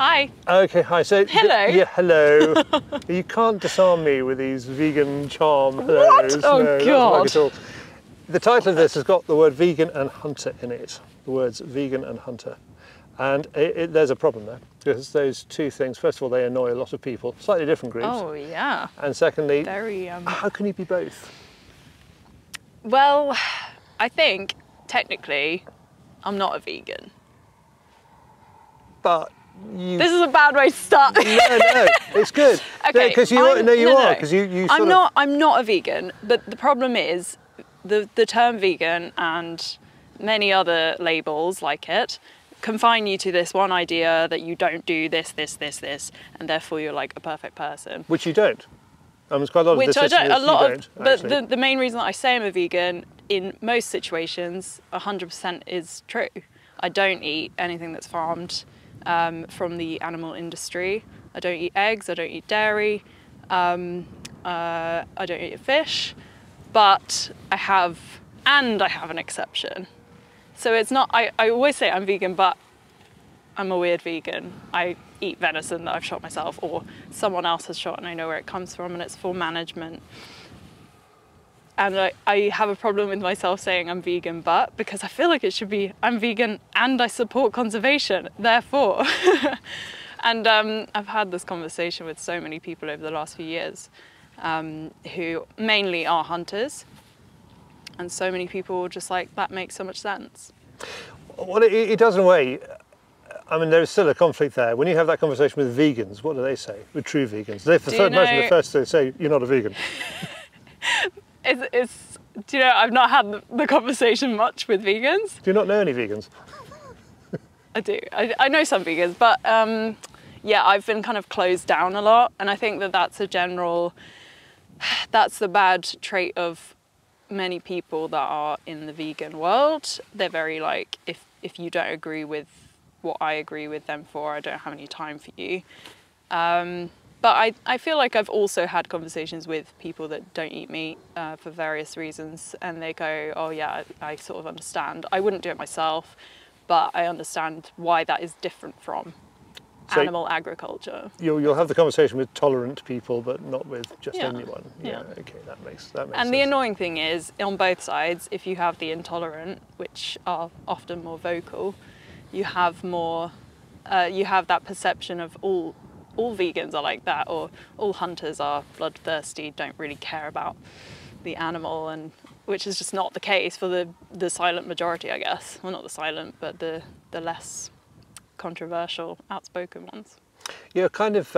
Hi. Okay, hi. So hello. Yeah, hello. You can't disarm me with these vegan charm hellos. What? Oh, no, God. doesn't work at all. The title of this has got the word vegan and hunter in it. The words vegan and hunter. And there's a problem there, because those two things, first of all, they annoy a lot of people, slightly different groups. Oh, yeah. And secondly, Very, how can you be both? Well, I think, technically, I'm not a vegan. But you... This is a bad way to start. No, it's good. Okay. Because you are, because you I'm not a vegan, but the problem is the term vegan and many other labels like it confine you to this one idea that you don't do this, and therefore you're like a perfect person. Which you don't. There's quite a lot of this. But the main reason that I say I'm a vegan in most situations, 100% is true. I don't eat anything that's farmed from the animal industry. I don't eat eggs, I don't eat dairy, I don't eat fish, but I have an exception. So it's not, I always say I'm vegan, but I'm a weird vegan. I eat venison that I've shot myself or someone else has shot and I know where it comes from and it's for management. And I have a problem with myself saying I'm vegan, but because I feel like it should be, I'm vegan and I support conservation, therefore. And I've had this conversation with so many people over the last few years who mainly are hunters. And so many people were just like, that makes so much sense. Well, it does in a way. I mean, there's still a conflict there. When you have that conversation with vegans, what do they say? With true vegans? They're the first to say, you're not a vegan. Do you know, I've not had the conversation much with vegans. Do you not know any vegans? I do. I know some vegans, but yeah, I've been kind of closed down a lot. And I think that that's the bad trait of many people that are in the vegan world. They're very like, if you don't agree with what I agree with them for, I don't have any time for you. But I feel like I've also had conversations with people that don't eat meat for various reasons, and they go, oh yeah, I sort of understand. I wouldn't do it myself, but I understand why that is different from animal agriculture. You'll have the conversation with tolerant people, but not with just anyone. Yeah, okay, that makes sense. And the annoying thing is, on both sides, if you have the intolerant, which are often more vocal, you have more, you have that perception of all vegans are like that, or all hunters are bloodthirsty, don't really care about the animal, and which is just not the case for the silent majority, I guess. Well, not the silent, but the less controversial, outspoken ones. You're kind of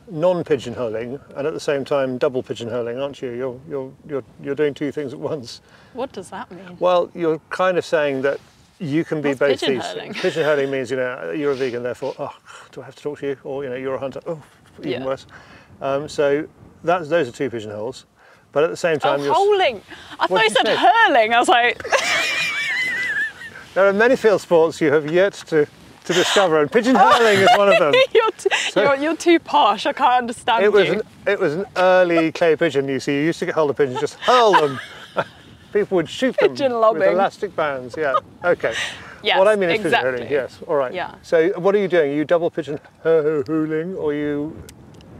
non-pigeonholing, and at the same time double pigeonholing, aren't you? You're doing two things at once. What does that mean? Well, you're kind of saying that you can be both these things. Pigeonholing means, you're a vegan, therefore, oh, do I have to talk to you? Or, you're a hunter, oh, even worse. So those are two pigeonholes. But at the same time, holing. I thought you said hurling. I was like... There are many field sports you have yet to discover, and pigeonholing is one of them. You're too posh, I can't understand you. It was an early clay pigeon, you see. You used to get hold of pigeons, just hurl them. People would shoot them with elastic bands, yeah. Okay. Yes, what I mean is pigeonholing, yes, all right. Yeah. So what are you doing? Are you double pigeonholing, or you...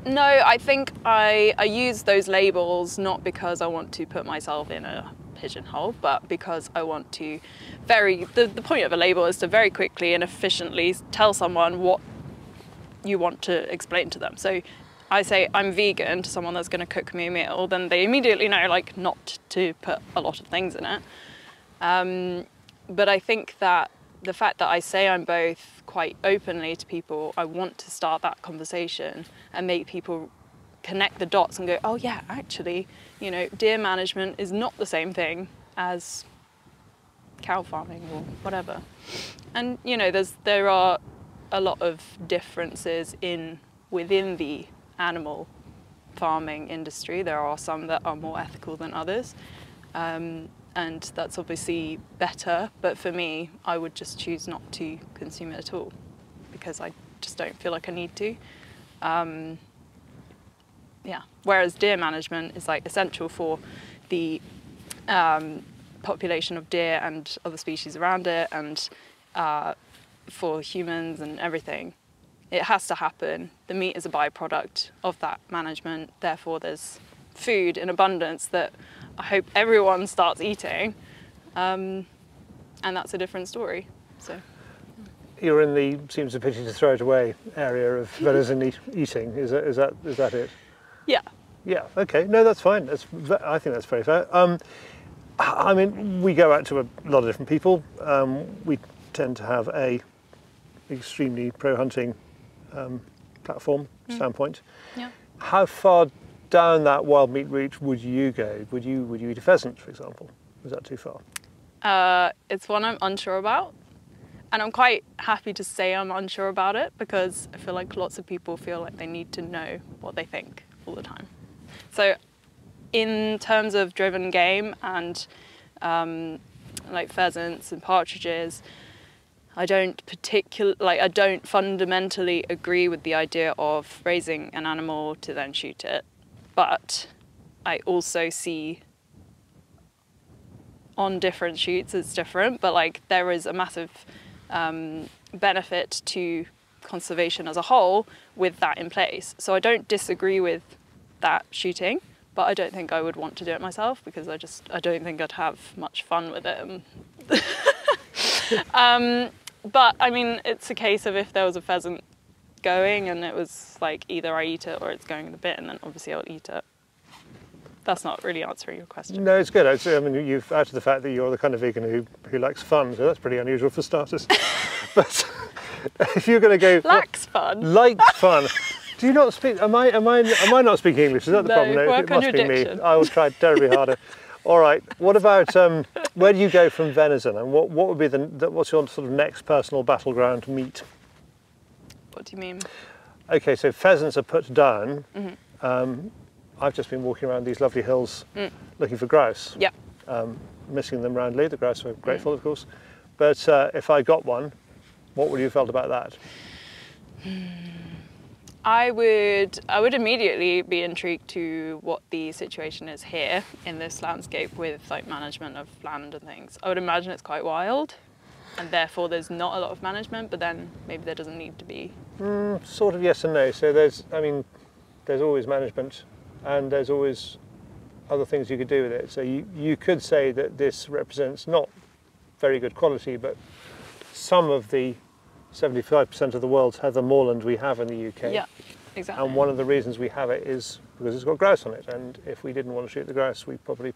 No, I think I use those labels not because I want to put myself in a pigeonhole, but because I want to the point of a label is to very quickly and efficiently tell someone what you want to explain to them. So I say I'm vegan to someone that's going to cook me a meal, then they immediately know like not to put a lot of things in it. But I think that the fact that I say I'm both quite openly to people, I want to start that conversation and make people connect the dots and go, oh yeah, actually, deer management is not the same thing as cow farming or whatever. And there are a lot of differences within the animal farming industry. There are some that are more ethical than others, and that's obviously better, but for me, I would just choose not to consume it at all because I just don't feel like I need to. Yeah. Whereas deer management is like essential for the population of deer and other species around it, and for humans and everything. It has to happen. The meat is a byproduct of that management. Therefore, there's food in abundance that I hope everyone starts eating. And that's a different story. So. You're in the seems a pity to throw it away area of venison eating. Is that it? Yeah. Yeah. Okay. No, that's fine. I think that's very fair. I mean, we go out to a lot of different people. We tend to have a extremely pro-hunting platform standpoint. Yeah. How far down that wild meat route would you go? Would you eat a pheasant, for example? Is that too far? It's one I'm unsure about. And I'm quite happy to say I'm unsure about it, because I feel like lots of people feel like they need to know what they think all the time. So in terms of driven game and like pheasants and partridges, I don't fundamentally agree with the idea of raising an animal to then shoot it. But I also see on different shoots it's different, but like there is a massive benefit to conservation as a whole with that in place. So I don't disagree with that shooting, but I don't think I would want to do it myself, because I don't think I'd have much fun with it. But I mean, it's a case of if there was a pheasant going and it was like either I eat it or it's going in the bin, then obviously I'll eat it. That's not really answering your question. No, it's good. I mean, you've added the fact that you're the kind of vegan who likes fun, so that's pretty unusual for starters. But if you're going to go... Likes fun. Likes fun. Do you not speak... Am I not speaking English? Is that the problem? No, work it on must your be diction. me. I will try terribly harder. All right. What about... where do you go from venison? And what would be what's your sort of next personal battleground meat? What do you mean? Okay, so pheasants are put down. Mm-hmm. I've just been walking around these lovely hills looking for grouse. Yeah. Missing them roundly. The grouse were grateful, of course. But if I got one, what would you have felt about that? I would immediately be intrigued to what the situation is here in this landscape with like management of land and things. I would imagine it's quite wild, and therefore there's not a lot of management, but then maybe there doesn't need to be. Sort of yes and no. So there's always management, and there's always other things you could do with it. So you could say that this represents not very good quality, but some of the 75% of the world's heather moorland we have in the UK. Yeah, exactly. And one of the reasons we have it is because it's got grouse on it, and if we didn't want to shoot the grouse, we'd probably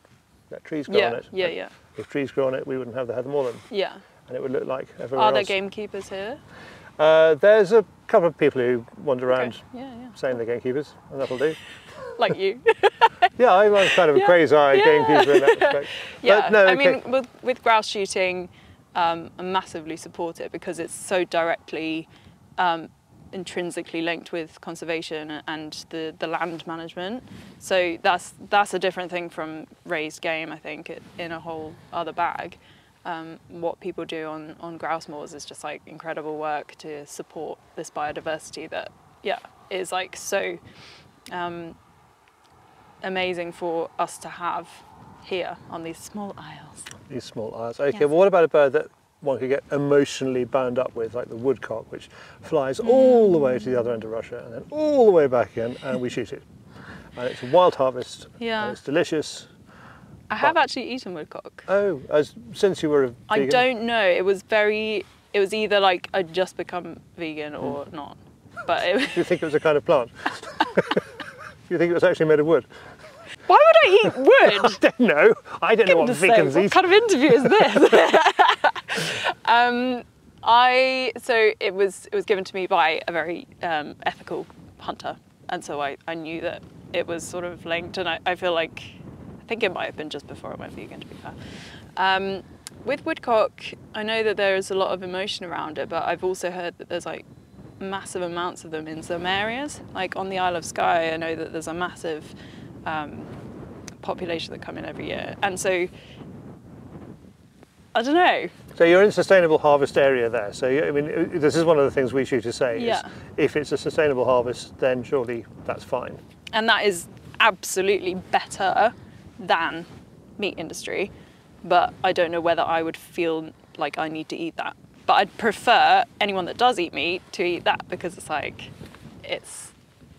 let trees grow on it. Yeah. If trees grow on it, we wouldn't have the heather moorland. Yeah. And it would look like everywhere else. Are there else. gamekeepers here? There's a couple of people who wander around Yeah. saying they're gamekeepers, and that'll do. Like you. Yeah, I'm kind of a quasi gamekeeper in that respect. Yeah, but no, I mean, with grouse shooting, I massively support it because it's so directly, intrinsically linked with conservation and the land management. So that's a different thing from raised game, I think, in a whole other bag. What people do on grouse moors is just like incredible work to support this biodiversity that, is like so amazing for us to have here on these small isles. These small isles. Okay, Yes. well, what about a bird that one could get emotionally bound up with, like the woodcock, which flies all the way to the other end of Russia and then all the way back in, and we shoot it. And it's a wild harvest, and it's delicious. I have actually eaten woodcock. Oh, since you were a vegan? I don't know. It was either like I'd just become vegan or not. But Do you think it was a kind of plant? Do you think it was actually made of wood? Why would I eat wood? I don't know. I don't know what vegans eat. What kind of interview is this? So it was given to me by a very ethical hunter, and so I knew that it was sort of linked, and I think it might have been just before I went vegan, to be fair. With woodcock, I know that there is a lot of emotion around it, but I've also heard that there's like massive amounts of them in some areas. Like on the Isle of Skye, I know that there's a massive population that come in every year. And so, I don't know. So you're in sustainable harvest area there. So, I mean, this is one of the things we shoot to say is if it's a sustainable harvest, then surely that's fine. And that is absolutely better than meat industry, but I don't know whether I would feel like I need to eat that. But I'd prefer anyone that does eat meat to eat that, because it's like, it's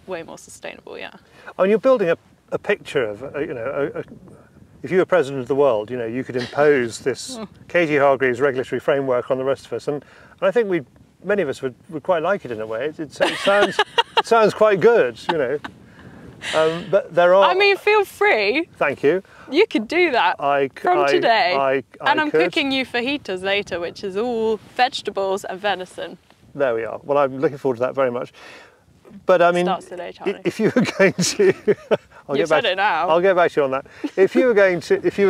way more sustainable, yeah. I mean, you're building a picture of, if you were president of the world, you could impose this Katie Hargreaves regulatory framework on the rest of us. And I think many of us would quite like it in a way. It sounds quite good, But there are... I mean, feel free. Thank you. You could do that from today. And I'm cooking you fajitas later, which is all vegetables and venison. There we are. Well, I'm looking forward to that very much. But I mean, starts today, Charlie. If you were going to... You've said it now. I'll get back to you on that. If you were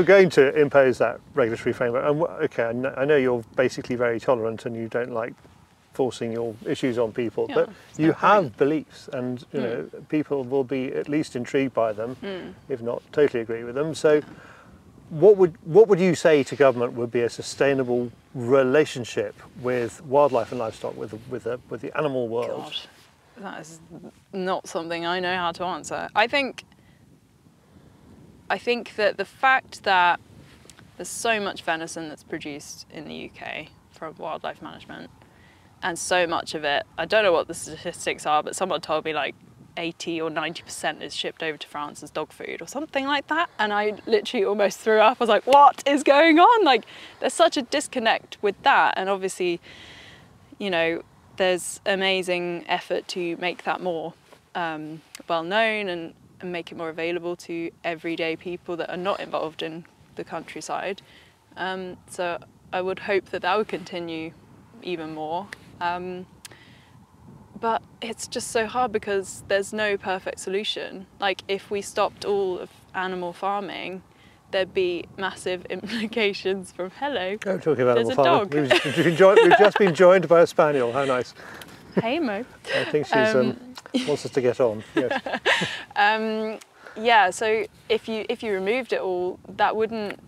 going to impose that regulatory framework, and okay, I know you're basically very tolerant and you don't like forcing your issues on people, but you have beliefs, and people will be at least intrigued by them, if not totally agree with them. So, what would you say to government would be a sustainable relationship with wildlife and livestock, with the animal world? God, that is not something I know how to answer. I think that the fact that there's so much venison that's produced in the UK from wildlife management, and so much of it, I don't know what the statistics are, but someone told me like 80 or 90% is shipped over to France as dog food or something like that. And I literally almost threw up. I was like, what is going on? Like, there's such a disconnect with that. And obviously, there's amazing effort to make that more well known and make it more available to everyday people that are not involved in the countryside. So I would hope that would continue even more. But it's just so hard because there's no perfect solution. Like, if we stopped all of animal farming, there'd be massive implications from Don't talk about there's animal farming. Dog. We've just been joined by a spaniel. How nice. Hey, Mo. I think she's wants us to get on. Yes. Yeah. So if you removed it all, that wouldn't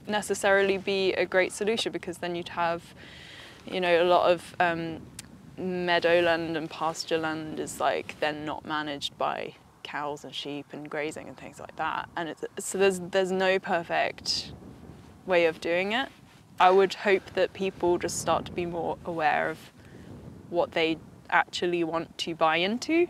necessarily be a great solution, because then you'd have, a lot of meadowland and pasture land is like then not managed by cows and sheep and grazing and things like that, and so there's no perfect way of doing it. I would hope that people just start to be more aware of what they actually want to buy into,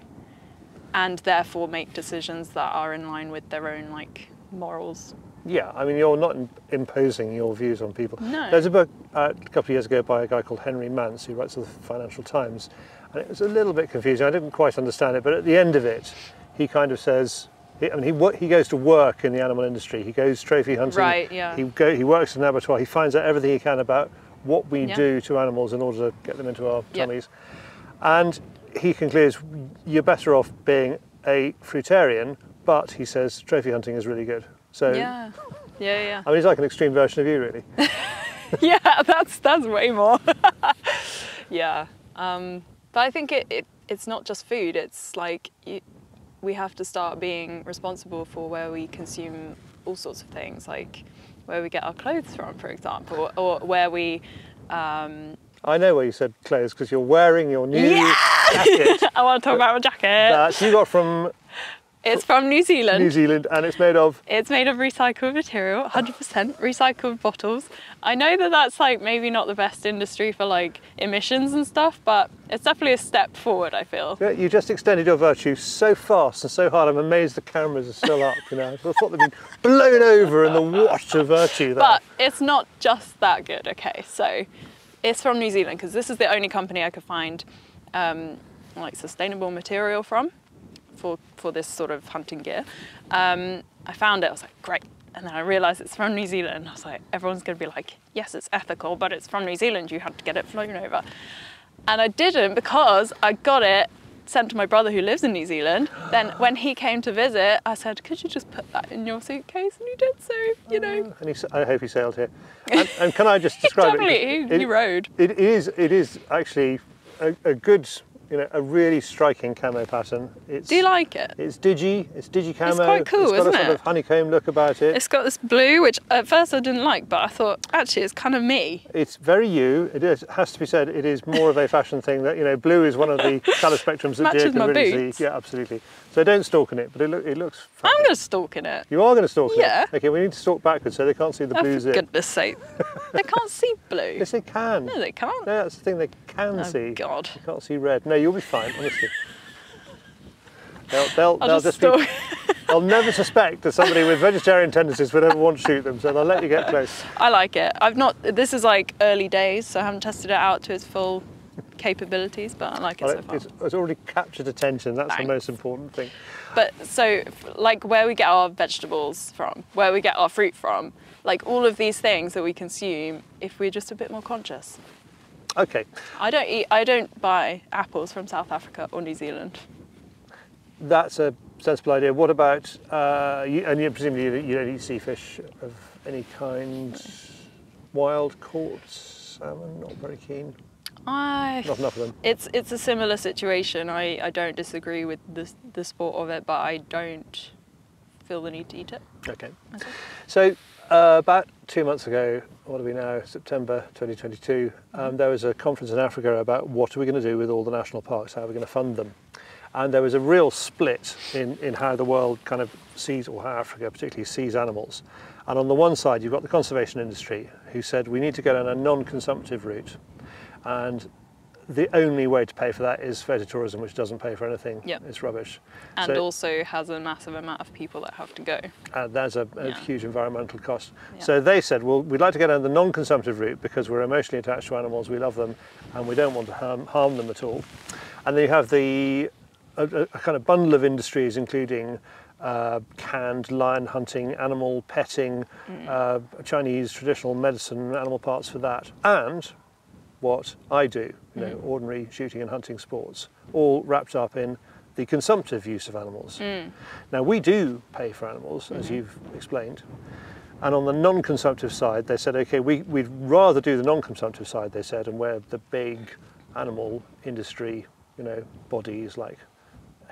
and therefore make decisions that are in line with their own morals. Yeah, I mean, you're not imposing your views on people. No. There's a book a couple of years ago by a guy called Henry Mance, who writes for the Financial Times, and it was a little bit confusing. I didn't quite understand it, but at the end of it, he kind of says, he goes to work in the animal industry. He goes trophy hunting. Right, yeah. He works in an abattoir. He finds out everything he can about what we do to animals in order to get them into our tummies. And he concludes, you're better off being a fruitarian, but he says trophy hunting is really good. So yeah. I mean, he's like an extreme version of you, really. Yeah, that's way more. Yeah, but I think it's not just food. It's like we have to start being responsible for where we consume all sorts of things, like where we get our clothes from, for example, or where we. I know where you said clothes, because you're wearing your new jacket. I want to talk about my jacket. That you got from. It's from New Zealand. New Zealand, and it's made of? It's made of recycled material, 100% recycled bottles. I know that that's maybe not the best industry for emissions and stuff, but it's definitely a step forward, I feel. Yeah, you just extended your virtue so fast and so hard. I'm amazed the cameras are still up. I thought they'd been blown over in the wash of virtue there. But it's not just that good, okay? So it's from New Zealand, because this is the only company I could find sustainable material from. For this sort of hunting gear. I found it, I was like, great. And then I realised it's from New Zealand. I was like, everyone's going to be like, yes, it's ethical, but it's from New Zealand. You had to get it flown over. And I didn't, because I got it sent to my brother who lives in New Zealand. Then when he came to visit, I said, could you just put that in your suitcase? And he did, so, And I hope he sailed here. And can I just describe Definitely, he rode. It is actually a good... you know, a really striking camo pattern. Do you like it? It's digi camo. It's quite cool, isn't it? It's got a sort of honeycomb look about it. It's got this blue, which at first I didn't like, but I thought, actually, it's kind of me. It's very you. It has to be said, it is more of a fashion thing that, you know, blue is one of the colour spectrums that deer can really boots. see. Yeah, absolutely. So don't stalk in it, but it looks fun. I'm going to stalk in it. You are going to stalk in it? Yeah. Okay, we need to stalk backwards so they can't see the blue zip. For goodness sake. They can't see blue. Yes, they can. No, they can't. No, that's the thing, they can see. Oh, God. You can't see red. No, you'll be fine, honestly. They'll just stalk. be... They'll never suspect that somebody with vegetarian tendencies would ever want to shoot them, so they'll let you get close. I like it. This is like early days, so I haven't tested it out to its full capabilities, but I like it so far. It's already captured attention, that's the most important thing. But so, like where we get our vegetables from, where we get our fruit from, like all of these things that we consume, if we're just a bit more conscious. Okay. I don't buy apples from South Africa or New Zealand. That's a sensible idea. What about, presumably you don't eat sea fish of any kind, wild caught salmon, not very keen? Not enough of them. It's a similar situation. I don't disagree with the sport of it, but I don't feel the need to eat it. Okay. So about 2 months ago, what are we now, September 2022, there was a conference in Africa about what are we going to do with all the national parks, how are we going to fund them. And there was a real split in how the world kind of sees, or how Africa particularly sees animals. And on the one side, you've got the conservation industry who said we need to go down a non-consumptive route. And the only way to pay for that is photo tourism, which doesn't pay for anything. Yep. It's rubbish. And also has a massive amount of people that have to go. There's a huge environmental cost. Yeah. So they said, well, we'd like to go down the non-consumptive route because we're emotionally attached to animals, we love them, and we don't want to harm them at all. And then you have a kind of bundle of industries, including canned lion hunting, animal petting, Chinese traditional medicine, animal parts for that, and what I do, you know, ordinary shooting and hunting sports, all wrapped up in the consumptive use of animals. Now we do pay for animals, as you've explained, and on the non-consumptive side they said, okay, we'd rather do the non-consumptive side, they said, and where the big animal industry, you know, bodies like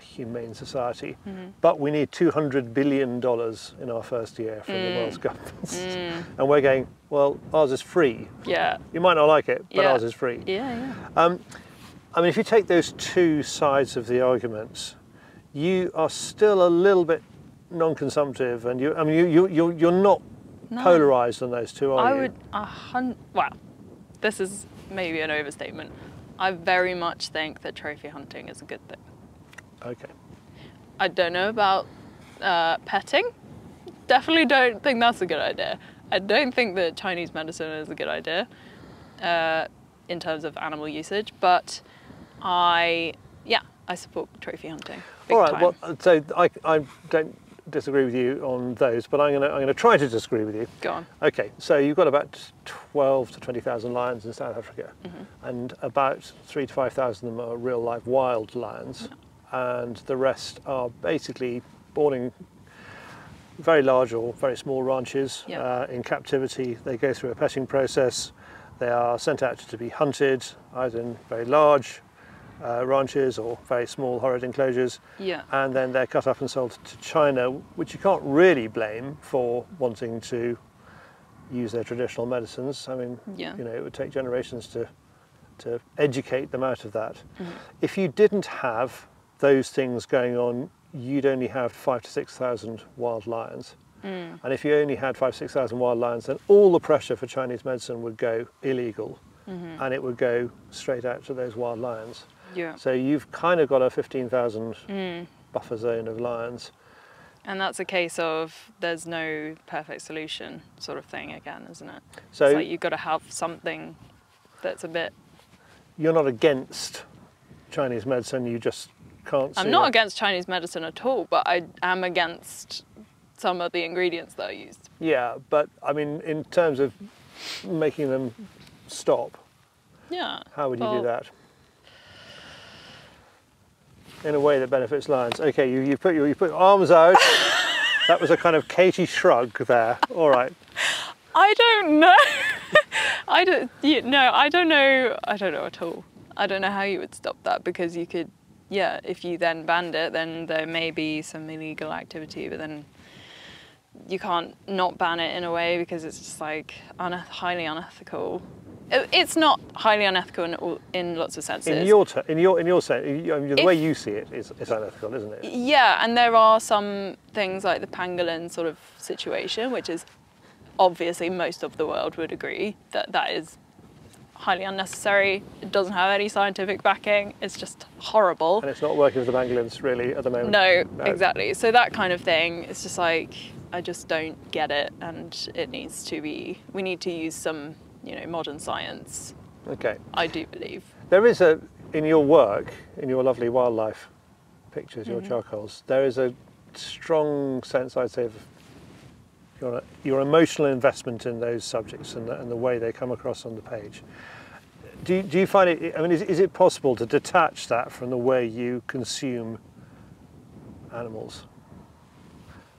Humane Society, but we need $200 billion in our first year from the world's governments. And we're going, well, ours is free. Yeah. You might not like it, but ours is free. Yeah. I mean, if you take those two sides of the argument, you are still a little bit non-consumptive, and you're not polarised on those two, are you? Well, this is maybe an overstatement. I very much think that trophy hunting is a good thing. Okay. I don't know about petting. Definitely don't think that's a good idea. I don't think that Chinese medicine is a good idea in terms of animal usage, but I support trophy hunting. Big All right. time. Well, so I don't disagree with you on those, but I'm going to try to disagree with you. Go on. Okay. So you've got about 12 to 20,000 lions in South Africa, and about 3,000 to 5,000 of them are real live wild lions. Yeah. And the rest are basically born in very large or very small ranches in captivity. They go through a petting process. They are sent out to be hunted, either in very large ranches or very small horrid enclosures. Yeah. And then they're cut up and sold to China, which you can't really blame for wanting to use their traditional medicines. I mean, you know, it would take generations to educate them out of that. If you didn't have those things going on, you'd only have 5,000 to 6,000 wild lions. And if you only had 5,000 to 6,000 wild lions, then all the pressure for Chinese medicine would go illegal, and it would go straight out to those wild lions. Yeah. So you've kind of got a 15,000 buffer zone of lions. And that's a case of there's no perfect solution sort of thing again, isn't it? So it's like you've got to have something that's a bit... You're not against Chinese medicine, you just can't see I'm not against Chinese medicine at all, but I am against some of the ingredients that are used. Yeah, but I mean, in terms of making them stop, how would you do that? In a way that benefits lions. Okay, you put your arms out. That was a kind of Katie shrug there. All right. I don't know. I don't know at all. I don't know how you would stop that, because you could, if you then banned it, then there may be some illegal activity, but then you can't not ban it in a way, because it's just like highly unethical. It's not highly unethical in lots of senses. In your sense, the way you see it is unethical, isn't it? Yeah, and there are some things like the pangolin sort of situation, which is obviously most of the world would agree that is highly unnecessary. It doesn't have any scientific backing. It's just horrible. And it's not working with the pangolins really at the moment. No, exactly. So that kind of thing, it's just like, I just don't get it, and it needs to be, we need to use some, modern science. Okay. I do believe. There is in your work, in your lovely wildlife pictures, your charcoals, there is a strong sense, I'd say, of your emotional investment in those subjects and the way they come across on the page. Do you find it, I mean, is it possible to detach that from the way you consume animals?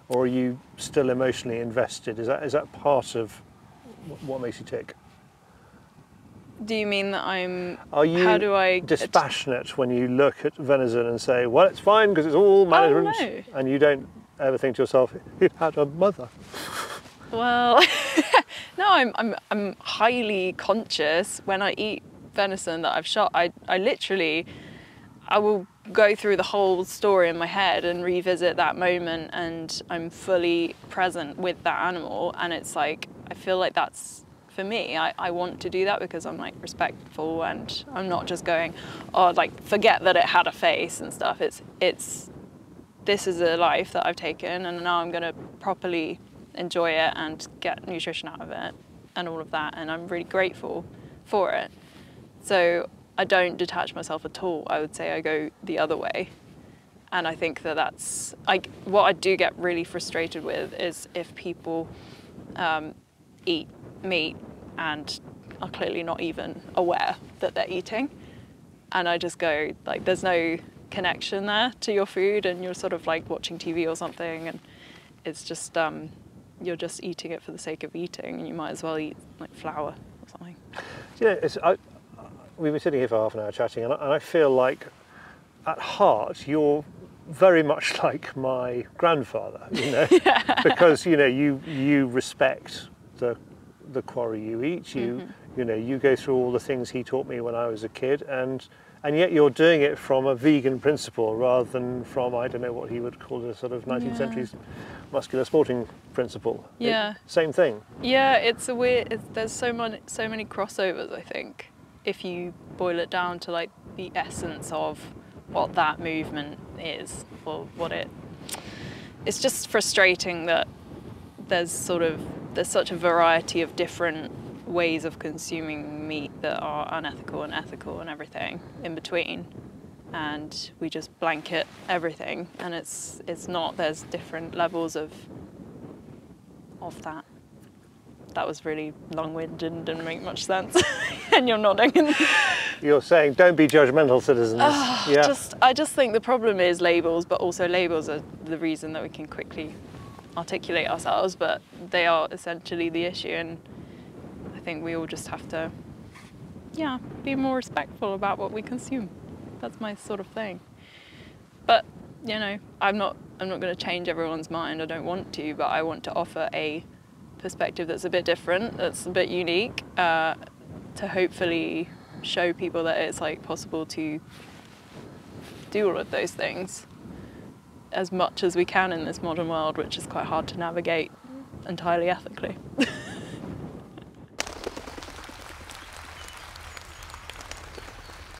Or are you still emotionally invested? Is that part of what makes you tick? Do you mean that I'm... Are you how do I dispassionate when you look at venison and say, well, it's fine because it's all management, no. And you don't ever think to yourself, it had a mother? Well, no, I'm highly conscious when I eat venison that I've shot. I literally, I will go through the whole story in my head and revisit that moment, and I'm fully present with that animal, and it's like, I feel like that's, for me, I want to do that because I'm like respectful, and I'm not just going, oh, like forget that it had a face and stuff. It's this is a life that I've taken, and now I'm going to properly enjoy it and get nutrition out of it and all of that, and I'm really grateful for it. So I don't detach myself at all. I would say I go the other way. And I think that's, what I do get really frustrated with is if people eat meat and are clearly not even aware that they're eating. And I just go, like, there's no connection there to your food, and you're sort of like watching TV or something, and it's just, you're just eating it for the sake of eating, and you might as well eat like flour or something. Yeah, we've been sitting here for half an hour chatting, and I feel like at heart you're very much like my grandfather, Yeah. because you respect the quarry you eat, you go through all the things he taught me when I was a kid, and yet you're doing it from a vegan principle rather than from, I don't know what he would call a sort of 19th century muscular sporting principle. Yeah. Same thing. Yeah, it's a weird, there's so many crossovers, I think, if you boil it down to like the essence of what that movement is, or what it's just frustrating that there's such a variety of different ways of consuming meat that are unethical and ethical and everything in between, and we just blanket everything, and it's not, there's different levels of that. That was really long-winded and didn't make much sense. And you're nodding. You're saying don't be judgmental, citizens. Yeah. I just think the problem is labels, but also labels are the reason that we can quickly articulate ourselves, but they are essentially the issue, and I think we all just have to, be more respectful about what we consume. That's my sort of thing. But, I'm not going to change everyone's mind. I don't want to, but I want to offer a perspective that's a bit different, that's a bit unique, to hopefully show people that it's like possible to do all of those things as much as we can in this modern world, which is quite hard to navigate entirely ethically.